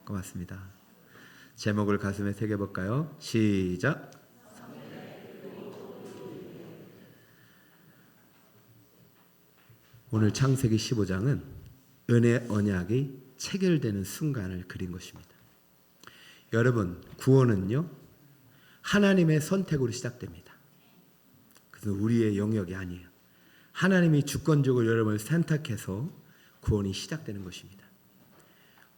고맙습니다. 제목을 가슴에 새겨볼까요? 시작. 오늘 창세기 15장은 은혜 언약이 체결되는 순간을 그린 것입니다. 여러분, 구원은요 하나님의 선택으로 시작됩니다. 그래서 우리의 영역이 아니에요. 하나님이 주권적으로 여러분을 선택해서 구원이 시작되는 것입니다.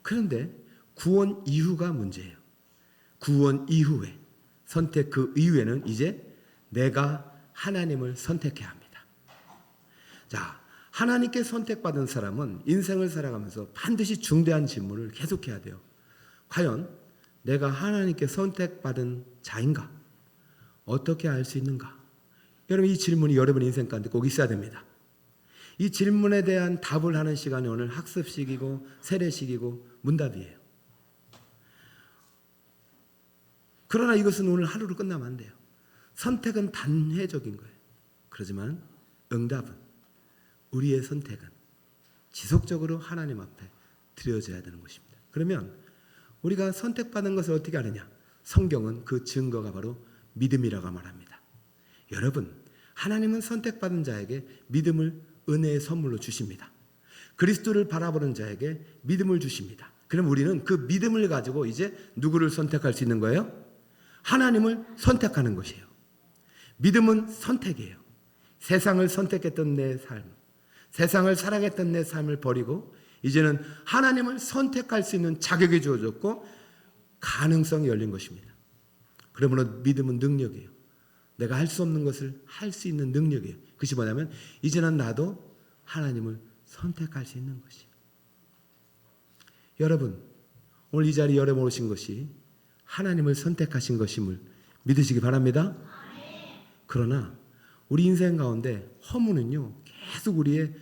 그런데 구원 이후가 문제예요. 구원 이후에, 선택 그 이후에는 이제 내가 하나님을 선택해야 합니다. 자, 하나님께 선택받은 사람은 인생을 살아가면서 반드시 중대한 질문을 계속해야 돼요. 과연 내가 하나님께 선택받은 자인가? 어떻게 알 수 있는가? 여러분, 이 질문이 여러분 인생 가운데 꼭 있어야 됩니다. 이 질문에 대한 답을 하는 시간이 오늘 학습식이고 세례식이고 문답이에요. 그러나 이것은 오늘 하루로 끝나면 안 돼요. 선택은 단회적인 거예요. 그렇지만 응답은, 우리의 선택은 지속적으로 하나님 앞에 드려져야 되는 것입니다. 그러면 우리가 선택받은 것을 어떻게 아느냐? 성경은 그 증거가 바로 믿음이라고 말합니다. 여러분, 하나님은 선택받은 자에게 믿음을 은혜의 선물로 주십니다. 그리스도를 바라보는 자에게 믿음을 주십니다. 그럼 우리는 그 믿음을 가지고 이제 누구를 선택할 수 있는 거예요? 하나님을 선택하는 것이에요. 믿음은 선택이에요. 세상을 선택했던 내 삶, 세상을 사랑했던 내 삶을 버리고 이제는 하나님을 선택할 수 있는 자격이 주어졌고 가능성이 열린 것입니다. 그러므로 믿음은 능력이에요. 내가 할 수 없는 것을 할 수 있는 능력이에요. 그것이 뭐냐면 이제는 나도 하나님을 선택할 수 있는 것이에요. 여러분, 오늘 이 자리에 여러분 오신 것이 하나님을 선택하신 것임을 믿으시기 바랍니다. 그러나 우리 인생 가운데 허무는요 계속 우리의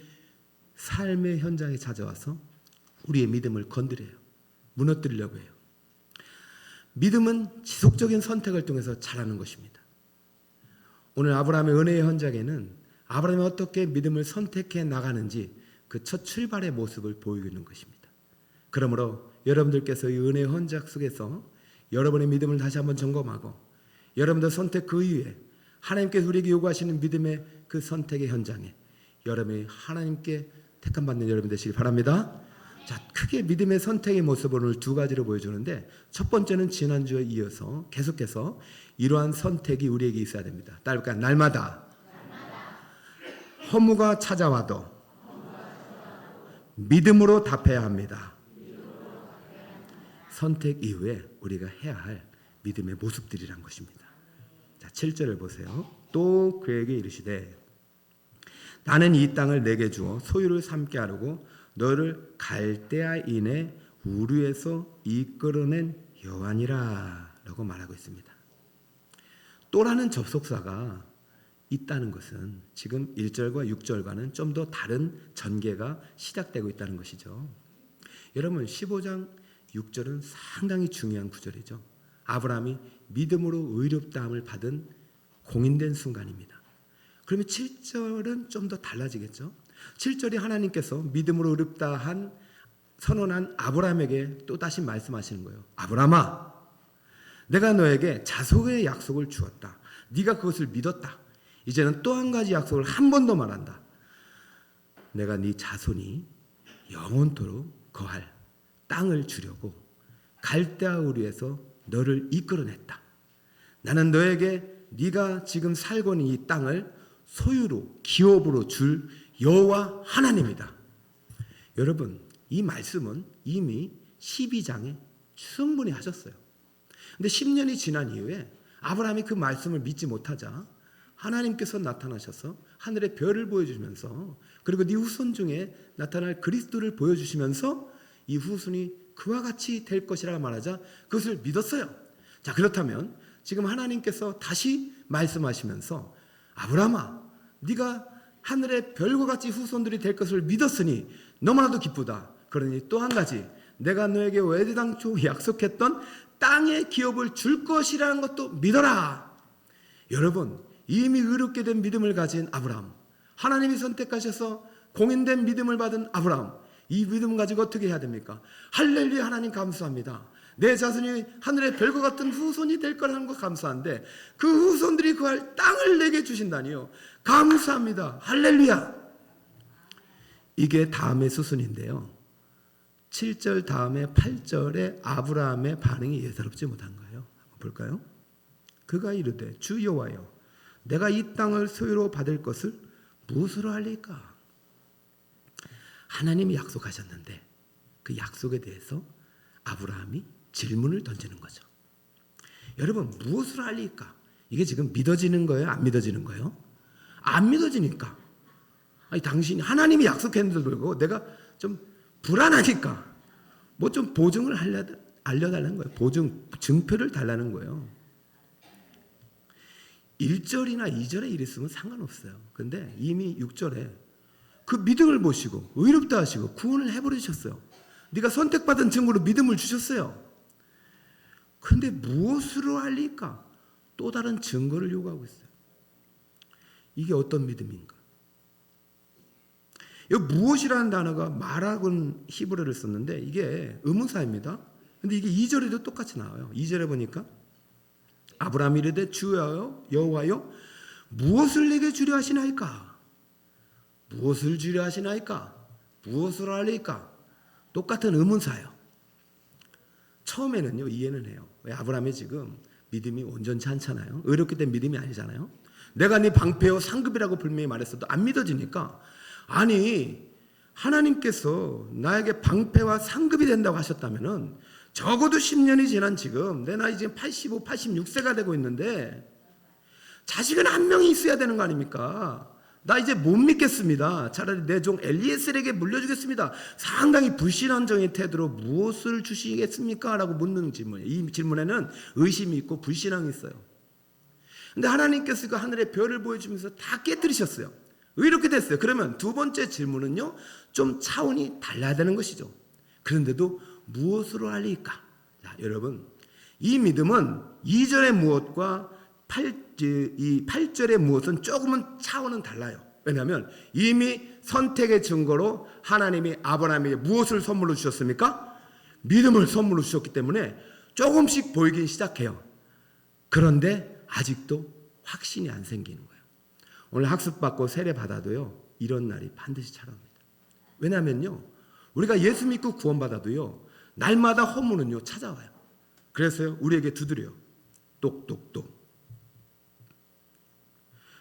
삶의 현장에 찾아와서 우리의 믿음을 건드려요. 무너뜨리려고 해요. 믿음은 지속적인 선택을 통해서 자라는 것입니다. 오늘 아브라함의 은혜의 현장에는 아브라함이 어떻게 믿음을 선택해 나가는지 그 첫 출발의 모습을 보이고 있는 것입니다. 그러므로 여러분들께서 이 은혜의 현장 속에서 여러분의 믿음을 다시 한번 점검하고 여러분들 선택 그 이후에 하나님께서 우리에게 요구하시는 믿음의 그 선택의 현장에 여러분이 하나님께 택함받는 여러분 되시기 바랍니다. 자, 크게 믿음의 선택의 모습을 오늘 두 가지로 보여주는데 첫 번째는 지난주에 이어서 계속해서 이러한 선택이 우리에게 있어야 됩니다. 따를까 날마다 허무가 찾아와도 믿음으로 답해야 합니다. 선택 이후에 우리가 해야 할 믿음의 모습들이란 것입니다. 자, 7절을 보세요. 또 그에게 이르시되 나는 이 땅을 내게 주어 소유를 삼게 하려고 너를 갈대아인의 우르에서 이끌어낸 여호와니라 라고 말하고 있습니다. 또라는 접속사가 있다는 것은 지금 1절과 6절과는 좀 더 다른 전개가 시작되고 있다는 것이죠. 여러분, 15장 6절은 상당히 중요한 구절이죠. 아브라함이 믿음으로 의롭다함을 받은 공인된 순간입니다. 그러면 7절은 좀 더 달라지겠죠. 7절이 하나님께서 믿음으로 의롭다 선언한 아브라함에게 또다시 말씀하시는 거예요. 아브라함아, 내가 너에게 자손의 약속을 주었다. 네가 그것을 믿었다. 이제는 또 한 가지 약속을 한 번 더 말한다. 내가 네 자손이 영원토록 거할 땅을 주려고 갈대아 우르에서 너를 이끌어냈다. 나는 너에게 네가 지금 살고 있는 이 땅을 소유로 기업으로 줄 여호와 하나님이다. 여러분, 이 말씀은 이미 12장에 충분히 하셨어요. 근데 10년이 지난 이후에 아브라함이 그 말씀을 믿지 못하자 하나님께서 나타나셔서 하늘의 별을 보여주시면서 그리고 네 후손 중에 나타날 그리스도를 보여주시면서 이 후손이 그와 같이 될 것이라 말하자 그것을 믿었어요. 자, 그렇다면 지금 하나님께서 다시 말씀하시면서 아브라함아, 네가 하늘의 별과 같이 후손들이 될 것을 믿었으니 너무나도 기쁘다. 그러니 또 한 가지, 내가 너에게 외대당초 약속했던 땅의 기업을 줄 것이라는 것도 믿어라. 여러분, 이미 의롭게 된 믿음을 가진 아브라함, 하나님이 선택하셔서 공인된 믿음을 받은 아브라함, 이 믿음 가지고 어떻게 해야 됩니까? 할렐루야, 하나님 감사합니다. 내 자손이 하늘의 별과 같은 후손이 될 거라는 거 감사한데 그 후손들이 구할 땅을 내게 주신다니요. 감사합니다. 할렐루야. 이게 다음의 수순인데요. 7절 다음에 8절에 아브라함의 반응이 예사롭지 못한 거예요. 한번 볼까요? 그가 이르되 주 여호와여, 내가 이 땅을 소유로 받을 것을 무엇으로 할리까? 하나님이 약속하셨는데 그 약속에 대해서 아브라함이 질문을 던지는 거죠. 여러분, 무엇으로 할리까? 이게 지금 믿어지는 거예요? 안 믿어지는 거예요? 안 믿어지니까. 아니, 당신이 하나님이 약속했는데도 불구하고 내가 좀 불안하니까 뭐 좀 보증을 알려달라는 거예요. 보증, 증표를 달라는 거예요. 1절이나 2절에 이랬으면 상관없어요. 근데 이미 6절에 그 믿음을 보시고 의롭다 하시고 구원을 해버리셨어요. 네가 선택받은 증거로 믿음을 주셨어요. 그런데 무엇으로 할리까? 또 다른 증거를 요구하고 있어요. 이게 어떤 믿음인가? 여기 무엇이라는 단어가 말하곤 히브리어를 썼는데 이게 의문사입니다. 근데 이게 2절에도 똑같이 나와요. 2절에 보니까 아브라함이 이르되 주여 여호와여, 무엇을 내게 주려 하시나이까? 무엇을 주려 하시나이까? 무엇을 할리까? 똑같은 의문사예요. 처음에는요 이해는 해요. 왜? 아브라함이 지금 믿음이 온전치 않잖아요. 의롭기 때문에 믿음이 아니잖아요. 내가 네 방패요 상급이라고 분명히 말했어도 안 믿어지니까, 아니 하나님께서 나에게 방패와 상급이 된다고 하셨다면은 적어도 10년이 지난 지금 내 나이 지금 85, 86세가 되고 있는데 자식은 한 명이 있어야 되는 거 아닙니까? 나 이제 못 믿겠습니다. 차라리 내 종 엘리에셀에게 물려주겠습니다. 상당히 불신앙적인 태도로 무엇을 주시겠습니까? 라고 묻는 질문이에요. 이 질문에는 의심이 있고 불신앙이 있어요. 근데 하나님께서 그 하늘의 별을 보여주면서 다 깨뜨리셨어요. 왜 이렇게 됐어요? 그러면 두 번째 질문은요, 좀 차원이 달라야 되는 것이죠. 그런데도 무엇으로 할리까? 자, 여러분, 이 믿음은 2절의 무엇과 8절의 무엇은 조금은 차원은 달라요. 왜냐하면 이미 선택의 증거로 하나님이 아브라함에게 무엇을 선물로 주셨습니까? 믿음을 선물로 주셨기 때문에 조금씩 보이기 시작해요. 그런데 아직도 확신이 안 생기는 거예요. 오늘 학습받고 세례받아도요 이런 날이 반드시 찾아옵니다. 왜냐하면요 우리가 예수 믿고 구원받아도요 날마다 허물은요 찾아와요. 그래서요 우리에게 두드려요. 똑똑똑.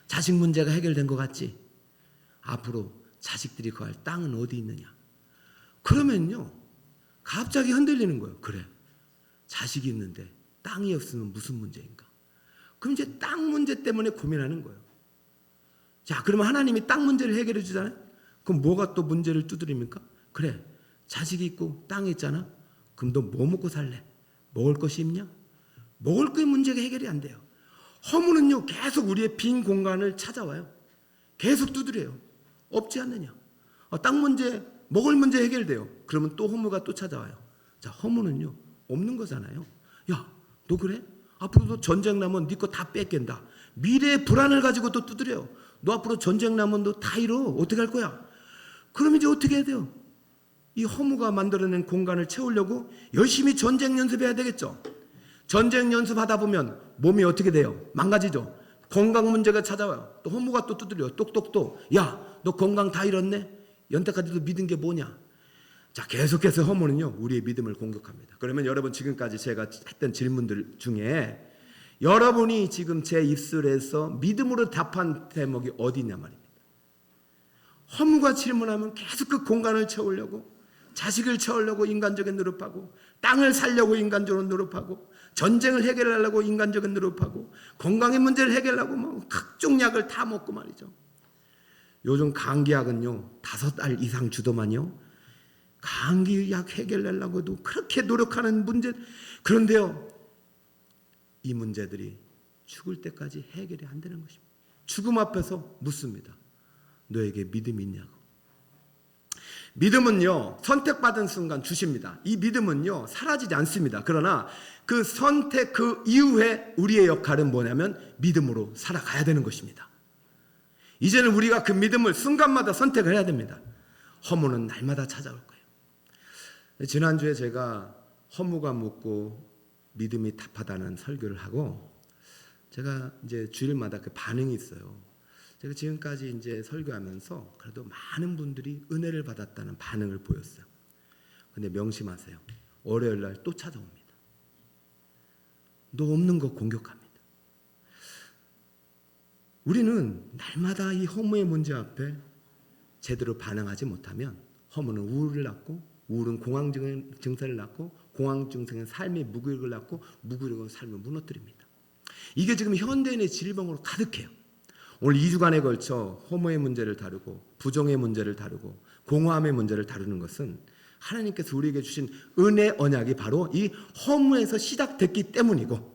자식 문제가 해결된 것 같지? 앞으로 자식들이 구할 땅은 어디 있느냐? 그러면요 갑자기 흔들리는 거예요. 그래, 자식이 있는데 땅이 없으면 무슨 문제인가? 그럼 이제 땅 문제 때문에 고민하는 거예요. 자, 그러면 하나님이 땅 문제를 해결해 주잖아요. 그럼 뭐가 또 문제를 두드립니까? 그래, 자식이 있고 땅이 있잖아. 그럼 너 뭐 먹고 살래? 먹을 것이 있냐? 먹을 거의 문제가 해결이 안 돼요. 허물은요 계속 우리의 빈 공간을 찾아와요. 계속 두드려요. 없지 않느냐? 땅 문제, 먹을 문제 해결돼요. 그러면 또 허물가 또 찾아와요. 자, 허물은요 없는 거잖아요. 야, 너 그래? 앞으로도 전쟁 나면 네 거 다 뺏긴다. 미래의 불안을 가지고 또 두드려요. 너 앞으로 전쟁 나면 너 다 잃어. 어떻게 할 거야? 그럼 이제 어떻게 해야 돼요? 이 허무가 만들어낸 공간을 채우려고 열심히 전쟁 연습해야 되겠죠. 전쟁 연습하다 보면 몸이 어떻게 돼요? 망가지죠. 건강 문제가 찾아와요. 또 허무가 또 두드려요. 똑똑똑. 야, 너 건강 다 잃었네? 연태까지도 믿은 게 뭐냐? 자, 계속해서 허무는요 우리의 믿음을 공격합니다. 그러면 여러분, 지금까지 제가 했던 질문들 중에 여러분이 지금 제 입술에서 믿음으로 답한 대목이 어디 있냐 말입니다. 허무가 질문하면 계속 그 공간을 채우려고, 자식을 채우려고 인간적인 노력하고, 땅을 살려고 인간적으로 노력하고, 전쟁을 해결하려고 인간적인 노력하고, 건강의 문제를 해결하려고 뭐 각종 약을 다 먹고 말이죠. 요즘 감기약은요 5달 이상 주더만요 감기약 해결하려고도 그렇게 노력하는 문제. 그런데요 이 문제들이 죽을 때까지 해결이 안 되는 것입니다. 죽음 앞에서 묻습니다. 너에게 믿음이 있냐고. 믿음은요 선택받은 순간 주십니다. 이 믿음은요 사라지지 않습니다. 그러나 그 선택 그 이후에 우리의 역할은 뭐냐면 믿음으로 살아가야 되는 것입니다. 이제는 우리가 그 믿음을 순간마다 선택을 해야 됩니다. 허무는 날마다 찾아올 거예요. 지난주에 제가 허무가 묻고 믿음이 답하다는 설교를 하고 제가 이제 주일마다 그 반응이 있어요. 제가 지금까지 이제 설교하면서 그래도 많은 분들이 은혜를 받았다는 반응을 보였어요. 근데 명심하세요. 월요일 날 또 찾아옵니다. 너 없는 거 공격합니다. 우리는 날마다 이 허무의 문제 앞에 제대로 반응하지 못하면 허무는 우울을 낳고 우울은 공황 증세를 낳고 공황 증세는 삶의 무기력을 낳고 무기력은 삶을 무너뜨립니다. 이게 지금 현대인의 질병으로 가득해요. 오늘 2주간에 걸쳐 허무의 문제를 다루고 부정의 문제를 다루고 공허함의 문제를 다루는 것은 하나님께서 우리에게 주신 은혜 언약이 바로 이 허무에서 시작됐기 때문이고,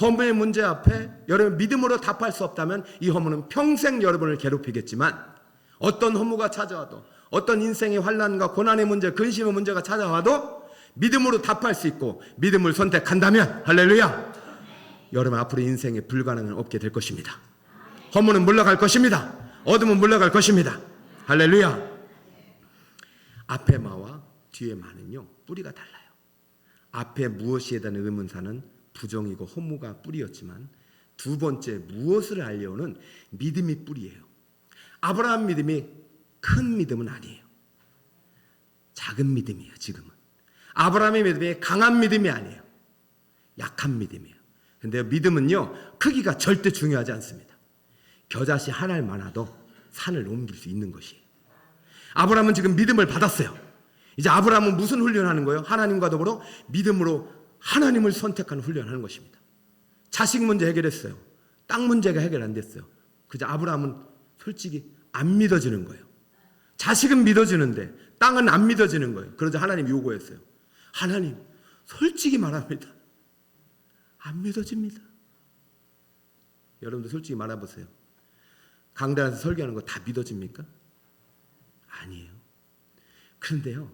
허무의 문제 앞에 여러분 믿음으로 답할 수 없다면 이 허무는 평생 여러분을 괴롭히겠지만, 어떤 허무가 찾아와도 어떤 인생의 환난과 고난의 문제, 근심의 문제가 찾아와도 믿음으로 답할 수 있고 믿음을 선택한다면 할렐루야, 여러분 앞으로 인생에 불가능은 없게 될 것입니다. 허무는 물러갈 것입니다. 어둠은 물러갈 것입니다. 할렐루야. 앞에 마와 뒤에 마는요 뿌리가 달라요. 앞에 무엇이에 대한 의문사는 부정이고 허무가 뿌리였지만 두 번째 무엇을 알려오는 믿음이 뿌리예요. 아브라함 믿음이 큰 믿음은 아니에요. 작은 믿음이에요. 지금은 아브라함의 믿음이 강한 믿음이 아니에요. 약한 믿음이에요. 근데 믿음은요 크기가 절대 중요하지 않습니다. 겨자씨 하나를 많아도 산을 옮길 수 있는 것이에요. 아브라함은 지금 믿음을 받았어요. 이제 아브라함은 무슨 훈련하는 거예요? 하나님과 더불어 믿음으로 하나님을 선택하는 훈련하는 것입니다. 자식 문제 해결했어요. 땅 문제가 해결 안 됐어요. 그저 아브라함은 솔직히 안 믿어지는 거예요. 자식은 믿어지는데 땅은 안 믿어지는 거예요. 그러자 하나님 요구했어요. 하나님 솔직히 말합니다. 안 믿어집니다. 여러분들 솔직히 말해보세요. 강단에서 설교하는 거 다 믿어집니까? 아니에요. 그런데요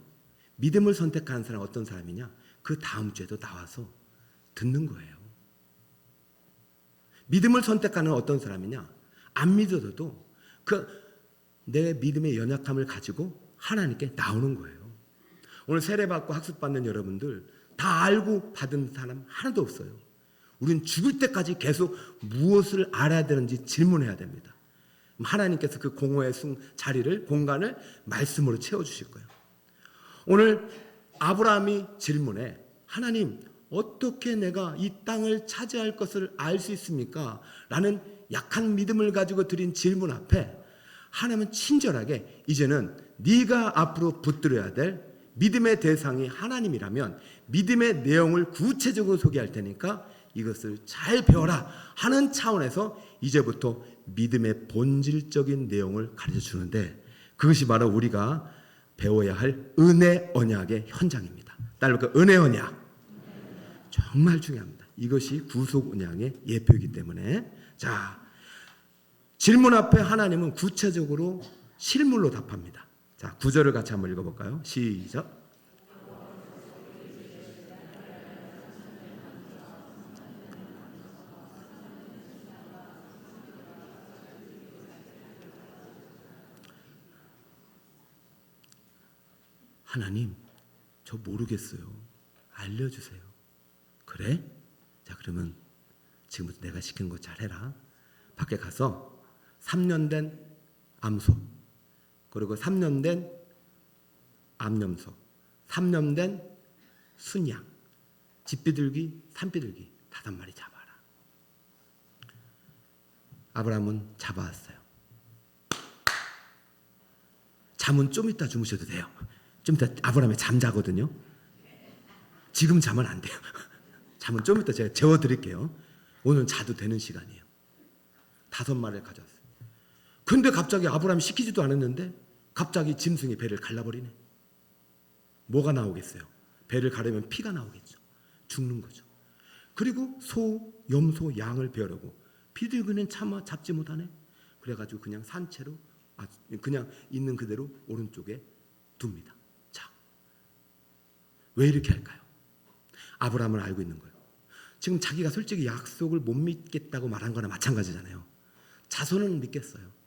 믿음을 선택하는 사람은 어떤 사람이냐? 그 다음 주에도 나와서 듣는 거예요. 믿음을 선택하는 어떤 사람이냐? 안 믿어도 내 믿음의 연약함을 가지고 하나님께 나오는 거예요. 오늘 세례받고 학습받는 여러분들 다 알고 받은 사람 하나도 없어요. 우리는 죽을 때까지 계속 무엇을 알아야 되는지 질문해야 됩니다. 하나님께서 그 공허의 자리를, 공간을 말씀으로 채워주실 거예요. 오늘 아브라함이 질문해, 하나님 어떻게 내가 이 땅을 차지할 것을 알 수 있습니까? 라는 약한 믿음을 가지고 드린 질문 앞에 하나님은 친절하게 이제는 네가 앞으로 붙들어야 될 믿음의 대상이 하나님이라면 믿음의 내용을 구체적으로 소개할 테니까 이것을 잘 배워라 하는 차원에서 이제부터 믿음의 본질적인 내용을 가르쳐 주는데, 그것이 바로 우리가 배워야 할 은혜 언약의 현장입니다. 따라서 은혜 언약 정말 중요합니다. 이것이 구속 언약의 예표이기 때문에, 자 질문 앞에 하나님은 구체적으로 실물로 답합니다. 자 9절을 같이 한번 읽어볼까요? 시작. 하나님 저 모르겠어요. 알려주세요. 그래? 자 그러면 지금부터 내가 시키는 거 잘해라. 밖에 가서 3년 된 암소, 그리고 3년 된 암염소, 3년 된 순양, 집비둘기, 산비둘기 5마리 잡아라. 아브라함은 잡아왔어요. 잠은 좀 이따 주무셔도 돼요. 좀 이따 아브라함이 잠자거든요. 지금 자면 안 돼요. 잠은 좀 이따 제가 재워드릴게요. 오늘 자도 되는 시간이에요. 5마리를 가져왔어요. 근데 갑자기 아브라함이 시키지도 않았는데 갑자기 짐승이 배를 갈라버리네. 뭐가 나오겠어요? 배를 가르면 피가 나오겠죠. 죽는 거죠. 그리고 소, 염소, 양을 베어려고 비둘기는 차마 잡지 못하네. 그래가지고 그냥 산채로 그냥 있는 그대로 오른쪽에 둡니다. 자, 왜 이렇게 할까요? 아브라함을 알고 있는 거예요. 지금 자기가 솔직히 약속을 못 믿겠다고 말한 거나 마찬가지잖아요. 자손은 믿겠어요.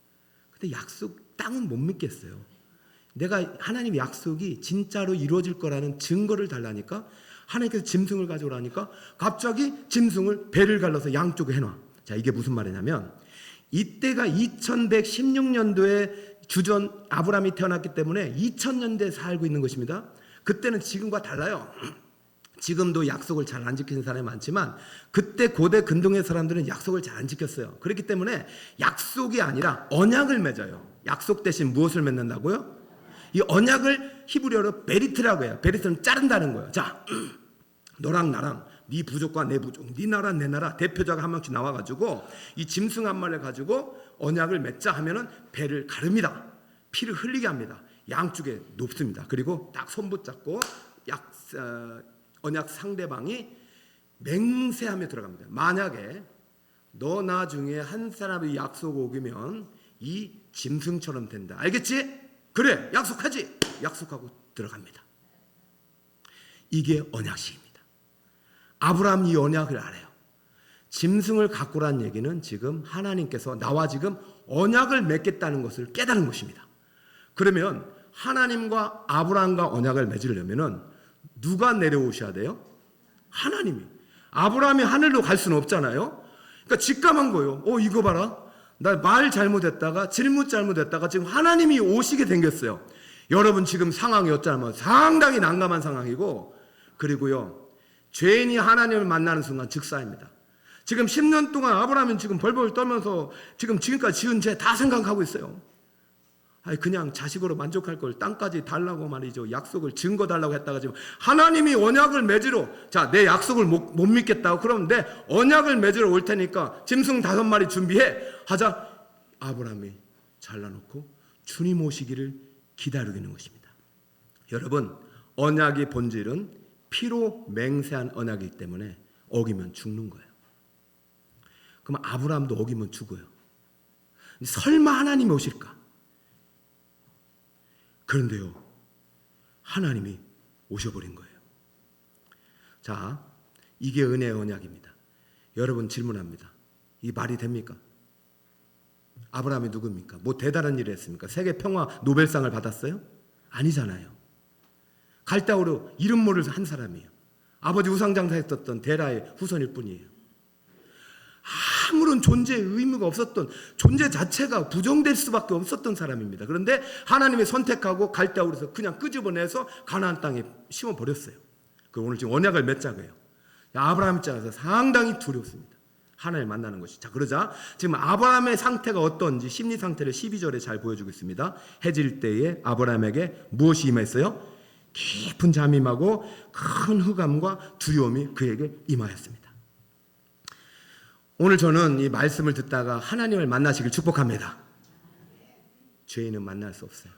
근데 약속 땅은 못 믿겠어요. 내가 하나님의 약속이 진짜로 이루어질 거라는 증거를 달라니까 하나님께서 짐승을 가져오라니까 갑자기 짐승을 배를 갈라서 양쪽에 해놔. 자, 이게 무슨 말이냐면 이때가 2116년도에 주전 아브라함이 태어났기 때문에 2000년대에 살고 있는 것입니다. 그때는 지금과 달라요. 지금도 약속을 잘 안 지키는 사람이 많지만 그때 고대 근동의 사람들은 약속을 잘 안 지켰어요. 그렇기 때문에 약속이 아니라 언약을 맺어요. 약속 대신 무엇을 맺는다고요? 이 언약을 히브리어로 베리트라고 해요. 베리트는 자른다는 거예요. 자, 너랑 나랑 네 부족과 내 부족, 네 나라 내 나라 대표자가 한 명씩 나와가지고 이 짐승 한 마리를 가지고 언약을 맺자 하면은 배를 가릅니다. 피를 흘리게 합니다. 양쪽에 높습니다. 그리고 딱 손 붙잡고 언약 상대방이 맹세하며 들어갑니다. 만약에 너 나 중에 한 사람이 약속 어기면 이 짐승처럼 된다. 알겠지? 그래, 약속하지? 약속하고 들어갑니다. 이게 언약식입니다. 아브라함 이 언약을 알아요. 짐승을 갖고 란 얘기는 지금 하나님께서 나와 지금 언약을 맺겠다는 것을 깨달은 것입니다. 그러면 하나님과 아브라함과 언약을 맺으려면은 누가 내려오셔야 돼요? 하나님이. 아브라함이 하늘로 갈 수는 없잖아요. 그러니까 직감한 거예요. 이거 봐라. 나 말 잘못했다가 질문 잘못했다가 지금 하나님이 오시게 생겼어요. 여러분 지금 상황이 어쩌면 상당히 난감한 상황이고, 그리고요 죄인이 하나님을 만나는 순간 즉사입니다. 지금 10년 동안 아브라함은 지금 벌벌 떨면서 지금까지 지은 죄 다 생각하고 있어요. 그냥 자식으로 만족할 걸 땅까지 달라고 말이죠. 약속을 증거 달라고 했다가 지금 하나님이 언약을 맺으러, 자, 내 약속을 못 믿겠다고 그러면 내 언약을 맺으러 올 테니까 짐승 5마리 준비해 하자. 아브라함이 잘라놓고 주님 오시기를 기다리고 있는 것입니다. 여러분, 언약의 본질은 피로 맹세한 언약이기 때문에 어기면 죽는 거예요. 그럼 아브라함도 어기면 죽어요. 설마 하나님이 오실까? 그런데요, 하나님이 오셔버린 거예요. 자, 이게 은혜의 언약입니다. 여러분 질문합니다. 이 말이 됩니까? 아브라함이 누굽니까? 뭐 대단한 일을 했습니까? 세계 평화 노벨상을 받았어요? 아니잖아요. 갈대아우로 이름 모를 한 사람이에요. 아버지 우상장사했었던 데라의 후손일 뿐이에요. 아무런 존재의 의무가 없었던, 존재 자체가 부정될 수밖에 없었던 사람입니다. 그런데 하나님이 선택하고 갈대아우로서 그냥 끄집어내서 가나안 땅에 심어버렸어요. 오늘 지금 언약을 맺자고 해요. 아브라함 입장에서 상당히 두렵습니다. 하나님을 만나는 것이. 자, 그러자 지금 아브라함의 상태가 어떤지 심리 상태를 12절에 잘 보여주고 있습니다. 해질 때에 아브라함에게 무엇이 임했어요? 깊은 잠이 임하고 큰 흑암과 두려움이 그에게 임하였습니다. 오늘 저는 이 말씀을 듣다가 하나님을 만나시길 축복합니다. 죄인은 만날 수 없어요.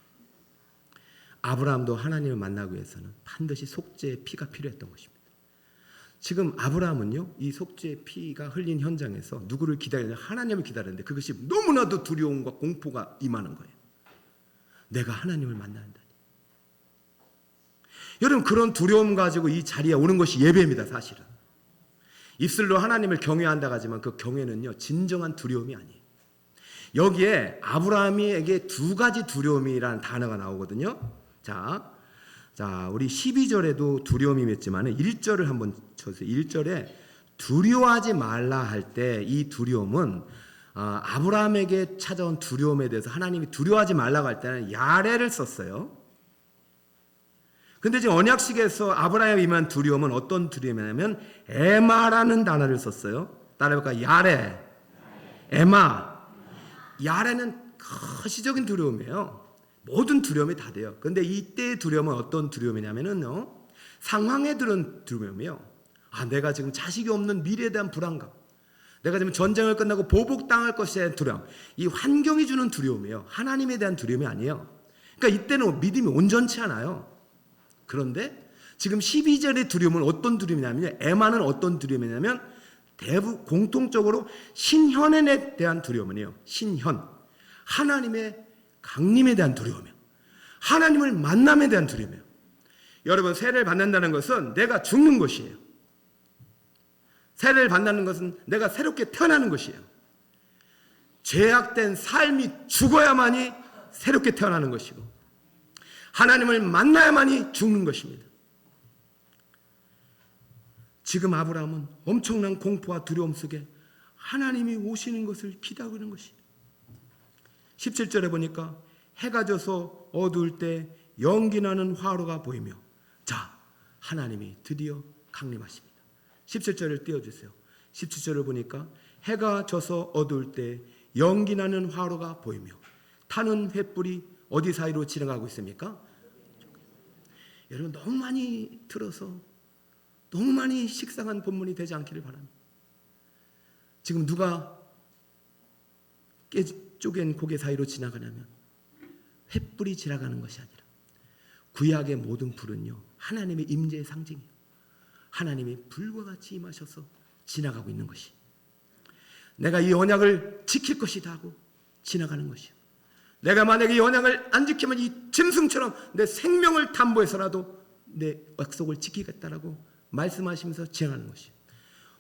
아브라함도 하나님을 만나기 위해서는 반드시 속죄의 피가 필요했던 것입니다. 지금 아브라함은요, 이 속죄의 피가 흘린 현장에서 누구를 기다리냐? 하나님을 기다리는데 그것이 너무나도 두려움과 공포가 임하는 거예요. 내가 하나님을 만나야 한다니. 여러분, 그런 두려움 가지고 이 자리에 오는 것이 예배입니다. 사실은 입술로 하나님을 경외한다고 하지만 그 경외는요 진정한 두려움이 아니에요. 여기에 아브라함에게 2가지 두려움이라는 단어가 나오거든요. 자, 우리 12절에도 두려움이 있지만 1절을 한번 쳐주세요. 1절에 두려워하지 말라 할 때 이 두려움은 아브라함에게 찾아온 두려움에 대해서 하나님이 두려워하지 말라고 할 때는 야레를 썼어요. 근데 지금 언약식에서 아브라함에 임한 두려움은 어떤 두려움이냐면 에마라는 단어를 썼어요. 따라해볼까요? 야레, 에마. 야레는 거시적인 두려움이에요. 모든 두려움이 다 돼요. 그런데 이때의 두려움은 어떤 두려움이냐면요, 상황에 들은 두려움이에요. 내가 지금 자식이 없는 미래에 대한 불안감, 내가 지금 전쟁을 끝나고 보복당할 것에 대한 두려움, 이 환경이 주는 두려움이에요. 하나님에 대한 두려움이 아니에요. 그러니까 이때는 믿음이 온전치 않아요. 그런데 지금 12절의 두려움은 어떤 두려움이냐면, 에마는 어떤 두려움이냐면 대부분 공통적으로 신현에 대한 두려움이에요. 신현, 하나님의 강림에 대한 두려움이에요. 하나님을 만남에 대한 두려움이에요. 여러분, 세례를 받는다는 것은 내가 죽는 것이에요. 세례를 받는 것은 내가 새롭게 태어나는 것이에요. 죄악된 삶이 죽어야만이 새롭게 태어나는 것이고, 하나님을 만나야만이 죽는 것입니다. 지금 아브라함은 엄청난 공포와 두려움 속에 하나님이 오시는 것을 기다리고 있는 것이에요. 17절에 보니까 해가 져서 어두울 때 연기나는 화로가 보이며, 자, 하나님이 드디어 강림하십니다. 17절을 띄워주세요. 17절을 보니까 해가 져서 어두울 때 연기나는 화로가 보이며 타는 횃불이 어디 사이로 지나가고 있습니까? 여러분, 너무 많이 들어서 너무 많이 식상한 본문이 되지 않기를 바랍니다. 지금 누가 쪼갠 고개 사이로 지나가냐면 횃불이 지나가는 것이 아니라 구약의 모든 불은요, 하나님의 임재의 상징이에요. 하나님이 불과 같이 임하셔서 지나가고 있는 것이, 내가 이 언약을 지킬 것이다 하고 지나가는 것이요. 내가 만약에 이 언약을 안 지키면 이 짐승처럼 내 생명을 담보해서라도 내 약속을 지키겠다라고 말씀하시면서 지나가는 것이요.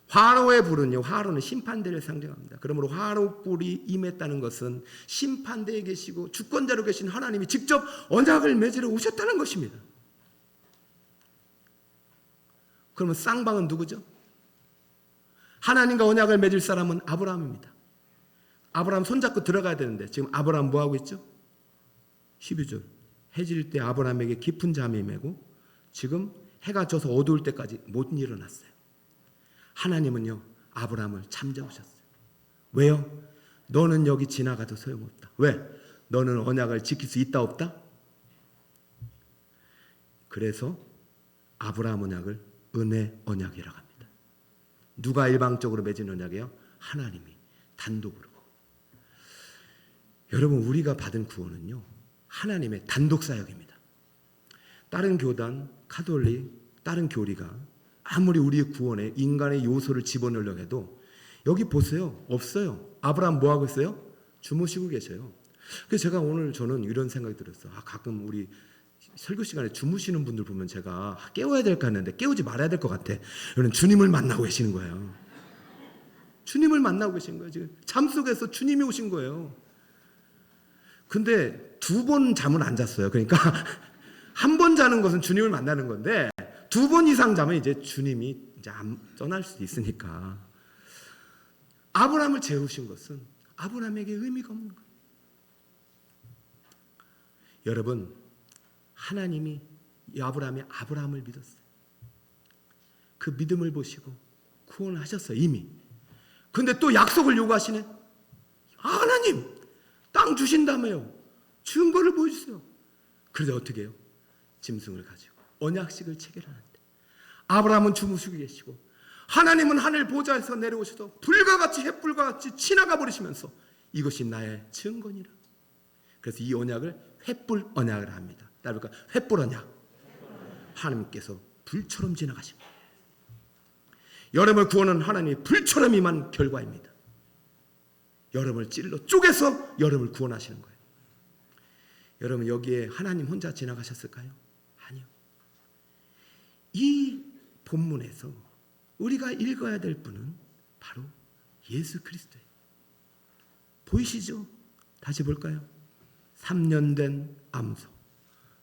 화로의 불은요, 화로는 심판대를 상징합니다. 그러므로 화로불이 임했다는 것은 심판대에 계시고 주권자로 계신 하나님이 직접 언약을 맺으러 오셨다는 것입니다. 그러면 쌍방은 누구죠? 하나님과 언약을 맺을 사람은 아브라함입니다. 아브라함 손잡고 들어가야 되는데 지금 아브라함 뭐하고 있죠? 12절 해질 때 아브라함에게 깊은 잠이 매고 지금 해가 져서 어두울 때까지 못 일어났어요. 하나님은요, 아브라함을 잠재우셨어요. 왜요? 너는 여기 지나가도 소용없다. 왜? 너는 언약을 지킬 수 있다 없다? 그래서 아브라함 언약을 은혜 언약이라고 합니다. 누가 일방적으로 맺은 언약이에요? 하나님이 단독으로. 여러분, 우리가 받은 구원은요, 하나님의 단독 사역입니다. 다른 교단, 카톨릭, 다른 교리가 아무리 우리의 구원에 인간의 요소를 집어넣으려고 해도 여기 보세요. 없어요. 아브라함 뭐하고 있어요? 주무시고 계셔요. 그래서 제가 오늘 저는 이런 생각이 들었어요. 가끔 우리 설교 시간에 주무시는 분들 보면 제가 깨워야 될까 했는데 깨우지 말아야 될 것 같아. 여러분, 주님을 만나고 계시는 거예요. 주님을 만나고 계신 거예요. 지금 잠 속에서 주님이 오신 거예요. 근데 2번 잠은 안 잤어요. 그러니까 한 번 자는 것은 주님을 만나는 건데 2번 이상 자면 이제 주님이 이제 떠날 수도 있으니까. 아브라함을 재우신 것은 아브라함에게 의미가 없는 거예요. 여러분, 하나님이 이 아브라함을 믿었어요. 그 믿음을 보시고 구원을 하셨어요, 이미. 근데 또 약속을 요구하시네. 하나님, 땅 주신다며요. 증거를 보여주세요. 그래서 어떻게 해요? 짐승을 가지고 언약식을 체결하는데 아브라함은 주무시고 계시고 하나님은 하늘 보좌에서 내려오셔서 불과 같이 횃불과 같이 지나가 버리시면서 이것이 나의 증거니라. 그래서 이 언약을 횃불 언약을 합니다. 따르니까 횃불 언약. 하나님께서 불처럼 지나가십니다. 여러분을 구원은 하나님이 불처럼 임한 결과입니다. 여러분을 찔러 쪼개서 여러분을 구원하시는 거예요. 여러분, 여기에 하나님 혼자 지나가셨을까요? 아니요. 이 본문에서 우리가 읽어야 될 분은 바로 예수 그리스도예요. 보이시죠? 다시 볼까요? 3년 된 암소,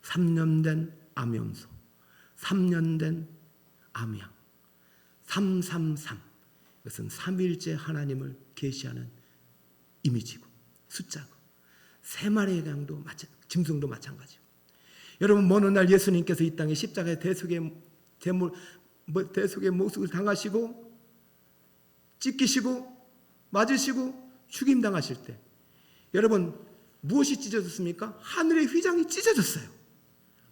3년 된 암염소, 3년 된 암양, 333. 이것은 삼위일체 하나님을 계시하는 이미지고 숫자고, 3마리의 양도 짐승도 마찬가지고. 여러분, 먼 훗날 예수님께서 이 땅에 십자가의 대속의 모습을 당하시고 찢기시고 맞으시고 죽임당하실 때 여러분 무엇이 찢어졌습니까? 하늘의 휘장이 찢어졌어요.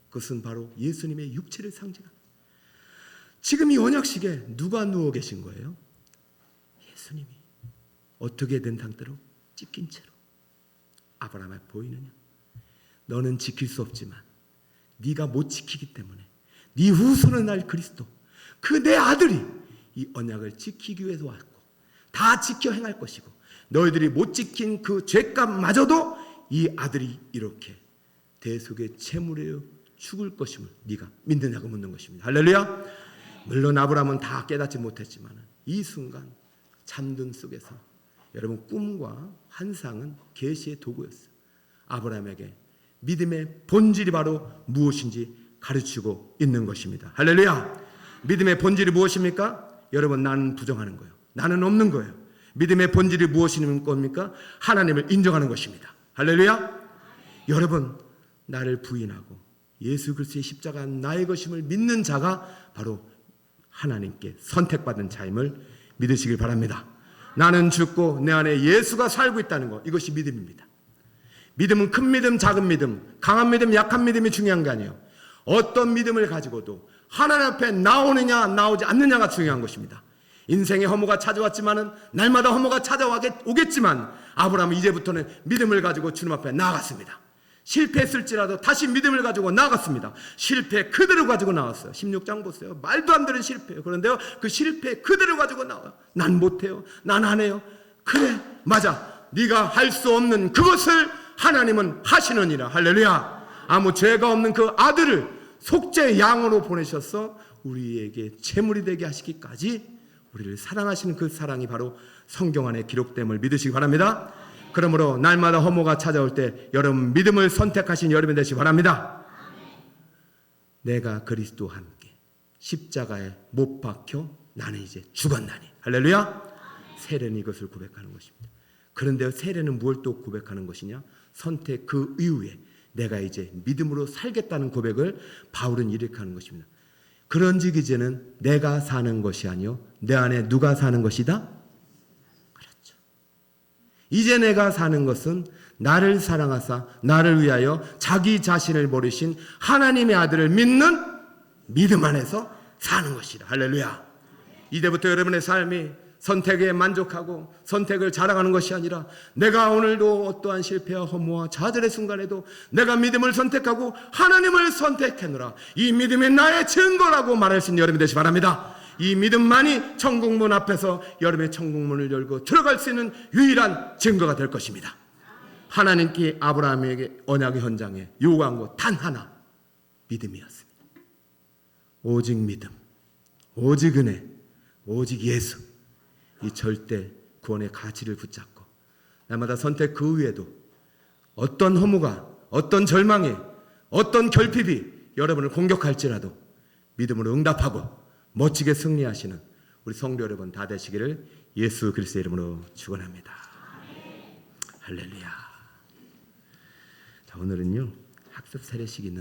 그것은 바로 예수님의 육체를 상징합니다. 지금 이 언약식에 누가 누워 계신 거예요? 예수님이. 어떻게 된 상태로? 찢긴 채로. 아브라함아, 보이느냐? 너는 지킬 수 없지만 네가 못 지키기 때문에 네 후손은 날 그리스도, 그 내 아들이 이 언약을 지키기 위해서 왔고 다 지켜 행할 것이고 너희들이 못 지킨 그 죄값마저도 이 아들이 이렇게 대속의 제물에 죽을 것임을 네가 믿느냐고 묻는 것입니다. 할렐루야. 물론 아브라함은 다 깨닫지 못했지만 이 순간 잠든 속에서 여러분 꿈과 환상은 계시의 도구였어요. 아브라함에게 믿음의 본질이 바로 무엇인지 가르치고 있는 것입니다. 할렐루야. 믿음의 본질이 무엇입니까? 여러분, 나는 부정하는 거예요. 나는 없는 거예요. 믿음의 본질이 무엇인 겁니까? 하나님을 인정하는 것입니다. 할렐루야. 여러분, 나를 부인하고 예수 그리스도의 십자가 나의 것임을 믿는 자가 바로 하나님께 선택받은 자임을 믿으시길 바랍니다. 나는 죽고 내 안에 예수가 살고 있다는 것, 이것이 믿음입니다. 믿음은 큰 믿음, 작은 믿음, 강한 믿음, 약한 믿음이 중요한 게 아니에요. 어떤 믿음을 가지고도 하나님 앞에 나오느냐 나오지 않느냐가 중요한 것입니다. 인생의 허무가 찾아왔지만은 날마다 허무가 찾아오겠지만 아브라함은 이제부터는 믿음을 가지고 주님 앞에 나아갔습니다. 실패했을지라도 다시 믿음을 가지고 나아갔습니다. 실패 그대로 가지고 나왔어요. 16장 보세요. 말도 안 되는 실패예요. 그런데요, 그 실패 그대로 가지고 나와요. 난 못해요. 난 안 해요. 그래, 맞아. 네가 할 수 없는 그것을 하나님은 하시느니라. 할렐루야. 아무 죄가 없는 그 아들을 속죄 양으로 보내셔서 우리에게 제물이 되게 하시기까지 우리를 사랑하시는 그 사랑이 바로 성경 안에 기록됨을 믿으시기 바랍니다. 그러므로 날마다 허무가 찾아올 때 여러분 믿음을 선택하신 여러분 되시기 바랍니다. 내가 그리스도와 함께 십자가에 못 박혀 나는 이제 죽었나니. 할렐루야. 세례는 이것을 고백하는 것입니다. 그런데 세례는 무엇을 또 고백하는 것이냐? 선택 그 이후에 내가 이제 믿음으로 살겠다는 고백을 바울은 이렇게 하는 것입니다. 그런즉 이제는 내가 사는 것이 아니요 내 안에 누가 사는 것이다? 그렇죠. 이제 내가 사는 것은 나를 사랑하사 나를 위하여 자기 자신을 버리신 하나님의 아들을 믿는 믿음 안에서 사는 것이다. 할렐루야. 이제부터 여러분의 삶이 선택에 만족하고 선택을 자랑하는 것이 아니라 내가 오늘도 어떠한 실패와 허무와 좌절의 순간에도 내가 믿음을 선택하고 하나님을 선택했노라. 이 믿음이 나의 증거라고 말할 수 있는 여러분이 되시기 바랍니다. 이 믿음만이 천국문 앞에서 여러분의 천국문을 열고 들어갈 수 있는 유일한 증거가 될 것입니다. 하나님께 아브라함에게 언약의 현장에 요구한 것 단 하나, 믿음이었습니다. 오직 믿음, 오직 은혜, 오직 예수, 이 절대 구원의 가치를 붙잡고 날마다 선택 그 위에도 어떤 허무가, 어떤 절망이, 어떤 결핍이 여러분을 공격할지라도 믿음으로 응답하고 멋지게 승리하시는 우리 성도 여러분 다 되시기를 예수 그리스도의 이름으로 축원합니다. 할렐루야. 자, 오늘은요 학습 세례식이 있는데